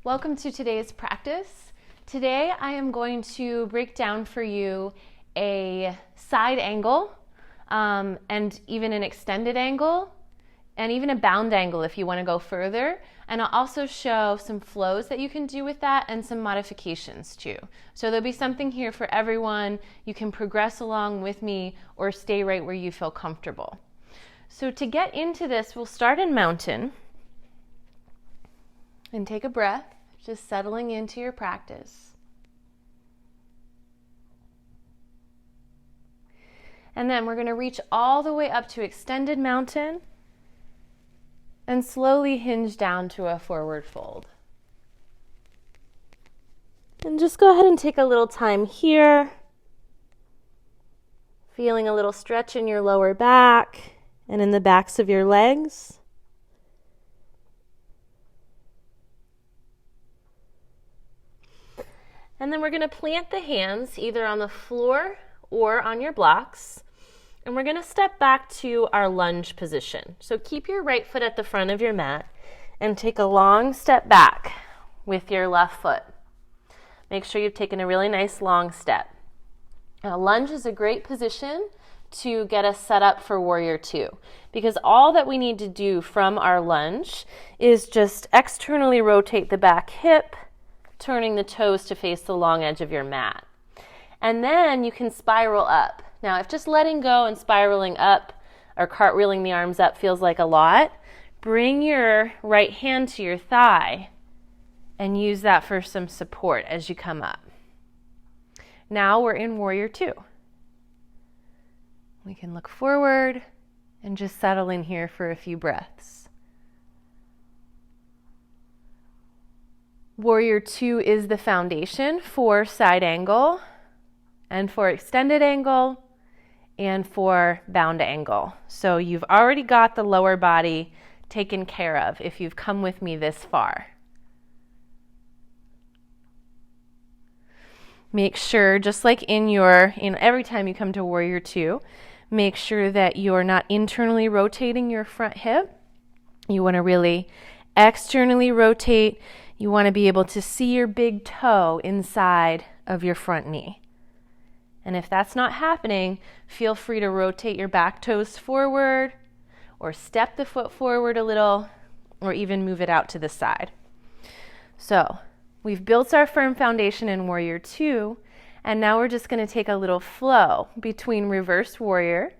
Welcome to today's practice. Today I am going to break down for you a side angle and even an extended angle and even a bound angle if you want to go further. And I'll also show some flows that you can do with that and some modifications too. So there'll be something here for everyone. You can progress along with me or stay right where you feel comfortable. So to get into this, we'll start in mountain and take a breath, just settling into your practice. And then we're going to reach all the way up to extended mountain and slowly hinge down to a forward fold. And just go ahead and take a little time here, feeling a little stretch in your lower back and in the backs of your legs. And then we're going to plant the hands either on the floor or on your blocks. And we're going to step back to our lunge position. So keep your right foot at the front of your mat and take a long step back with your left foot. Make sure you've taken a really nice long step. Now, lunge is a great position to get us set up for Warrior Two, because all that we need to do from our lunge is just externally rotate the back hip, turning the toes to face the long edge of your mat. And then you can spiral up. Now, if just letting go and spiraling up or cartwheeling the arms up feels like a lot, bring your right hand to your thigh and use that for some support as you come up. Now we're in Warrior Two. We can look forward and just settle in here for a few breaths. Warrior Two is the foundation for side angle and for extended angle and for bound angle. So you've already got the lower body taken care of if you've come with me this far. Make sure, just like in every time you come to Warrior Two, make sure that you're not internally rotating your front hip. You want to really externally rotate. You want to be able to see your big toe inside of your front knee. And if that's not happening, feel free to rotate your back toes forward or step the foot forward a little or even move it out to the side. So we've built our firm foundation in Warrior Two, and now we're just going to take a little flow between reverse warrior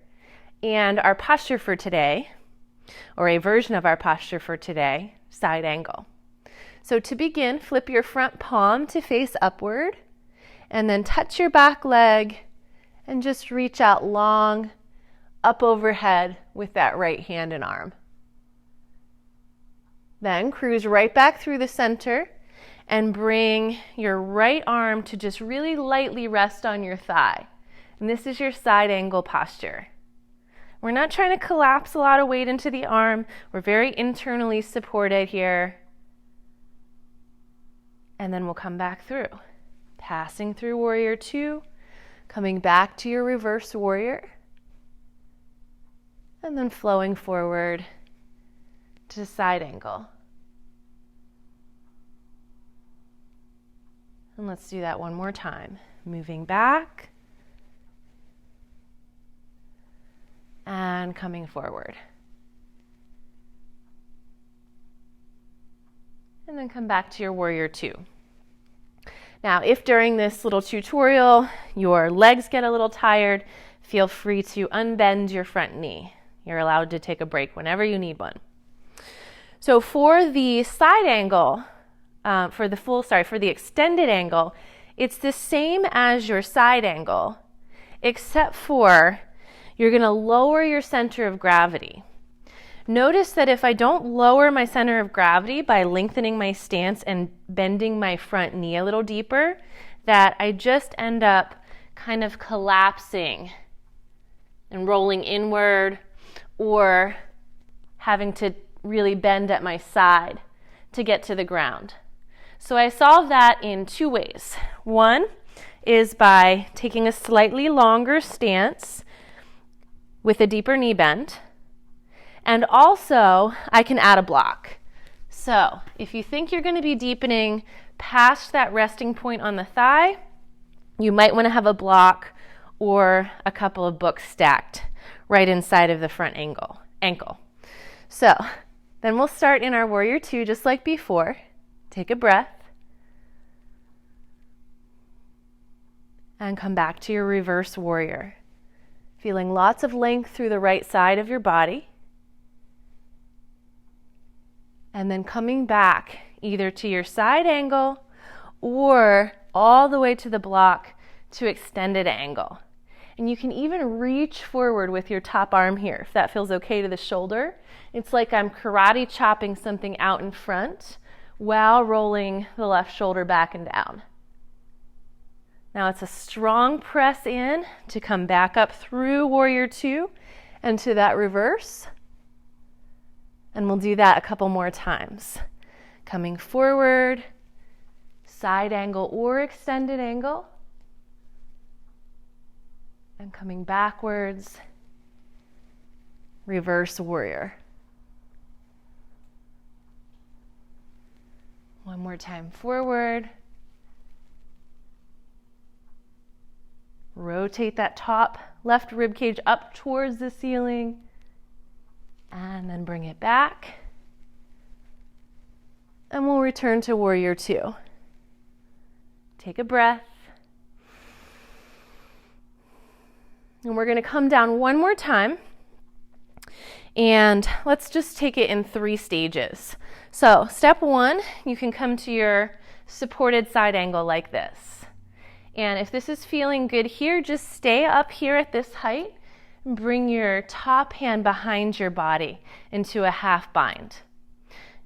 and our posture for today, or a version of our posture for today, side angle. So to begin, flip your front palm to face upward, and then touch your back leg and just reach out long up overhead with that right hand and arm. Then cruise right back through the center and bring your right arm to just really lightly rest on your thigh. And this is your side angle posture. We're not trying to collapse a lot of weight into the arm. We're very internally supported here. And then we'll come back through, passing through Warrior Two, coming back to your reverse warrior, and then flowing forward to side angle. And let's do that one more time. Moving back and coming forward. And then come back to your Warrior Two. Now, if during this little tutorial your legs get a little tired, feel free to unbend your front knee. You're allowed to take a break whenever you need one. So for the side angle, for the extended angle, it's the same as your side angle, except for you're going to lower your center of gravity. Notice that if I don't lower my center of gravity by lengthening my stance and bending my front knee a little deeper, that I just end up kind of collapsing and rolling inward or having to really bend at my side to get to the ground. So I solve that in two ways. One is by taking a slightly longer stance with a deeper knee bend. And also, I can add a block. So if you think you're going to be deepening past that resting point on the thigh, you might want to have a block or a couple of books stacked right inside of the front ankle. So then we'll start in our Warrior Two just like before. Take a breath. And come back to your reverse warrior. Feeling lots of length through the right side of your body. And then coming back either to your side angle or all the way to the block to extended angle. And you can even reach forward with your top arm here if that feels okay to the shoulder. It's like I'm karate chopping something out in front while rolling the left shoulder back and down. Now it's a strong press in to come back up through Warrior Two and to that reverse. And we'll do that a couple more times. Coming forward, side angle or extended angle. And coming backwards, reverse warrior. One more time forward. Rotate that top left rib cage up towards the ceiling and then bring it back. And we'll return to Warrior Two. Take a breath. And we're going to come down one more time. And let's just take it in 3 stages. So step 1, you can come to your supported side angle like this. And if this is feeling good here, just stay up here at this height and bring your top hand behind your body into a half bind.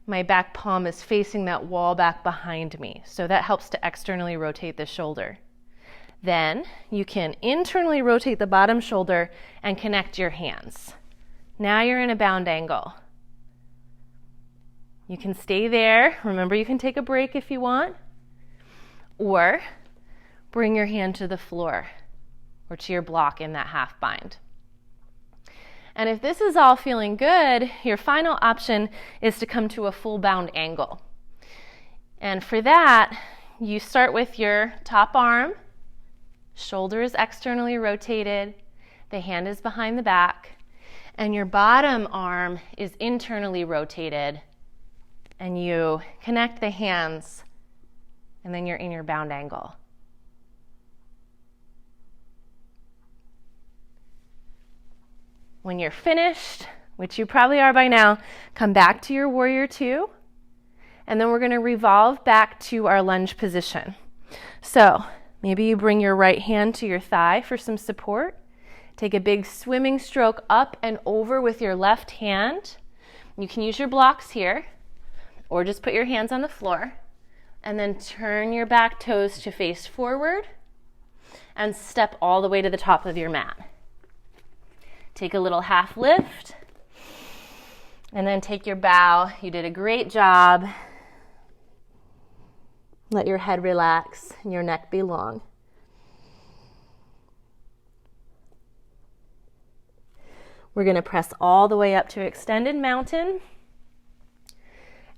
My back palm is facing that wall back behind me, so that helps to externally rotate the shoulder. Then you can internally rotate the bottom shoulder and connect your hands. Now you're in a bound angle. You can stay there. Remember, you can take a break if you want, or bring your hand to the floor or to your block in that half bind. And if this is all feeling good, your final option is to come to a full bound angle. And for that, you start with your top arm, shoulder is externally rotated, the hand is behind the back, and your bottom arm is internally rotated, and you connect the hands, and then you're in your bound angle. When you're finished, which you probably are by now, come back to your Warrior Two, and then we're going to revolve back to our lunge position. So maybe you bring your right hand to your thigh for some support. Take a big swimming stroke up and over with your left hand. You can use your blocks here, or just put your hands on the floor, and then turn your back toes to face forward and step all the way to the top of your mat. Take a little half lift, and then take your bow. You did a great job. Let your head relax and your neck be long. We're going to press all the way up to extended mountain,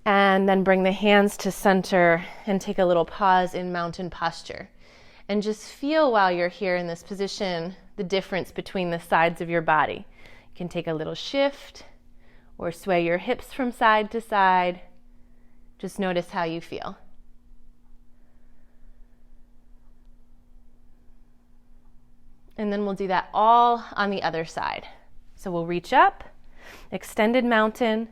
and then bring the hands to center and take a little pause in mountain posture. And just feel while you're here in this position the difference between the sides of your body. You can take a little shift or sway your hips from side to side. Just notice how you feel. And then we'll do that all on the other side. So we'll reach up, extended mountain,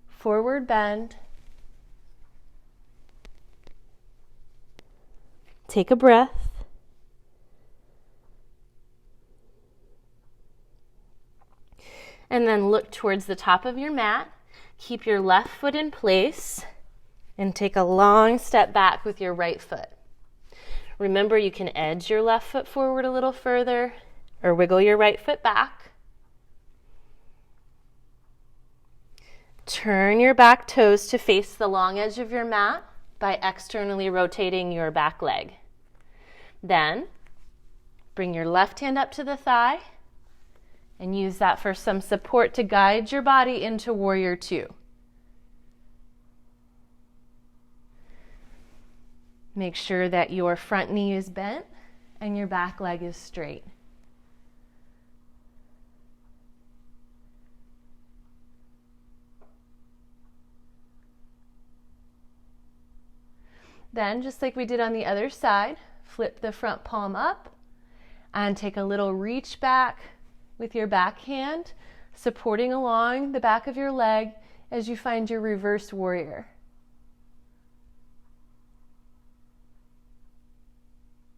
forward bend. Take a breath. And then look towards the top of your mat. Keep your left foot in place and take a long step back with your right foot. Remember, you can edge your left foot forward a little further or wiggle your right foot back. Turn your back toes to face the long edge of your mat by externally rotating your back leg. Then bring your left hand up to the thigh and use that for some support to guide your body into Warrior Two. Make sure that your front knee is bent and your back leg is straight. Then, just like we did on the other side, flip the front palm up and take a little reach back with your back hand, supporting along the back of your leg as you find your reverse warrior.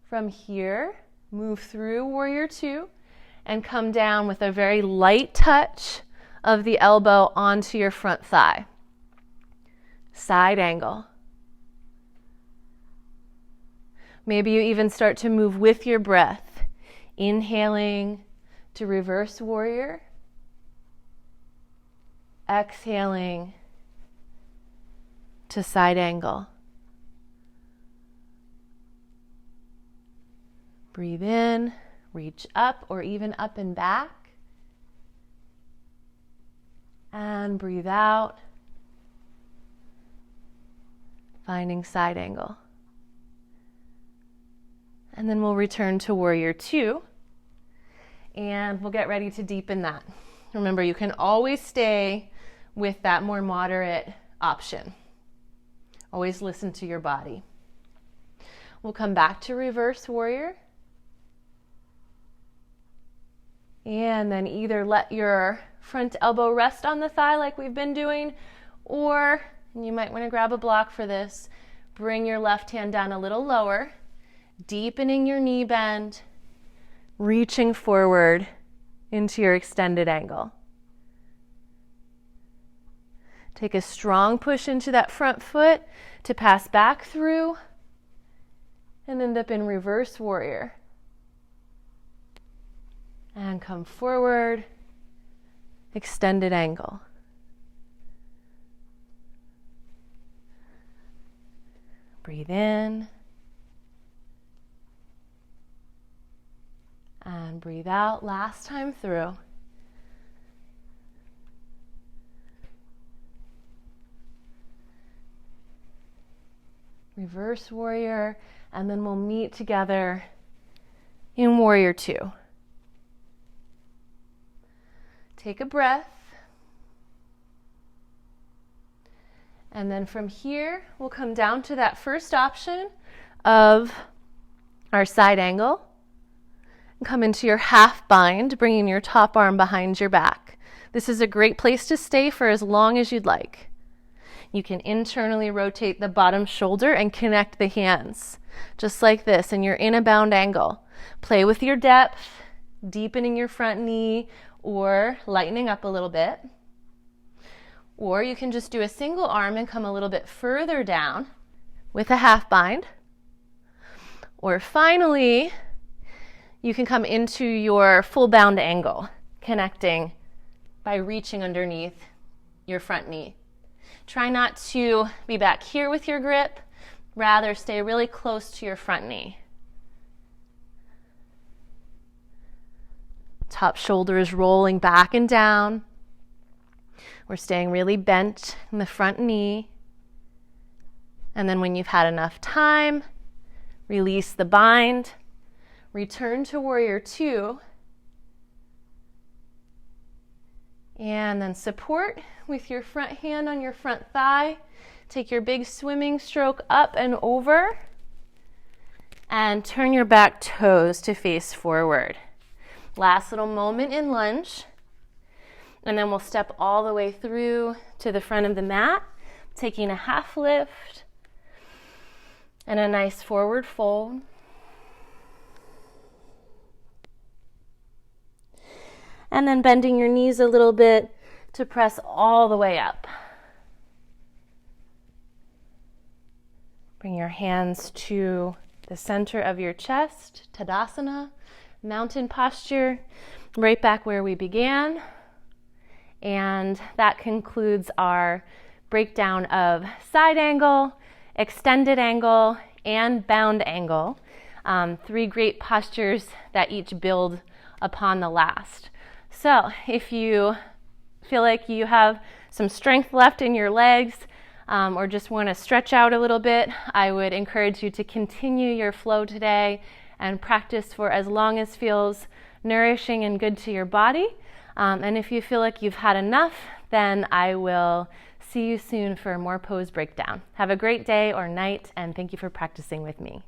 From here, move through warrior two and come down with a very light touch of the elbow onto your front thigh. Side angle. Maybe you even start to move with your breath, inhaling to reverse warrior, exhaling to side angle. Breathe in, reach up or even up and back, and breathe out, finding side angle. And then we'll return to warrior two, and we'll get ready to deepen that. Remember, you can always stay with that more moderate option. Always listen to your body. We'll come back to reverse warrior, and then either let your front elbow rest on the thigh like we've been doing, or you might want to grab a block for this, bring your left hand down a little lower, deepening your knee bend, reaching forward into your extended angle. Take a strong push into that front foot to pass back through and end up in reverse warrior. And come forward, extended angle. Breathe in. And breathe out last time through. Reverse warrior, and then we'll meet together in warrior two. Take a breath. And then from here, we'll come down to that first option of our side angle. Come into your half bind, bringing your top arm behind your back. This is a great place to stay for as long as you'd like. You can internally rotate the bottom shoulder and connect the hands, just like this, and you're in a bound angle. Play with your depth, deepening your front knee, or lightening up a little bit. Or you can just do a single arm and come a little bit further down with a half bind. Or finally, you can come into your full bound angle, connecting by reaching underneath your front knee. Try not to be back here with your grip, rather stay really close to your front knee. Top shoulder is rolling back and down. We're staying really bent in the front knee. And then when you've had enough time, release the bind. Return to warrior two, and then support with your front hand on your front thigh. Take your big swimming stroke up and over, and turn your back toes to face forward. Last little moment in lunge, and then we'll step all the way through to the front of the mat, taking a half lift and a nice forward fold. And then bending your knees a little bit to press all the way up. Bring your hands to the center of your chest, Tadasana, mountain posture, right back where we began. And that concludes our breakdown of side angle, extended angle, and bound angle. 3 great postures that each build upon the last. So if you feel like you have some strength left in your legs, or just want to stretch out a little bit, I would encourage you to continue your flow today and practice for as long as feels nourishing and good to your body. And if you feel like you've had enough, then I will see you soon for more pose breakdown. Have a great day or night, and thank you for practicing with me.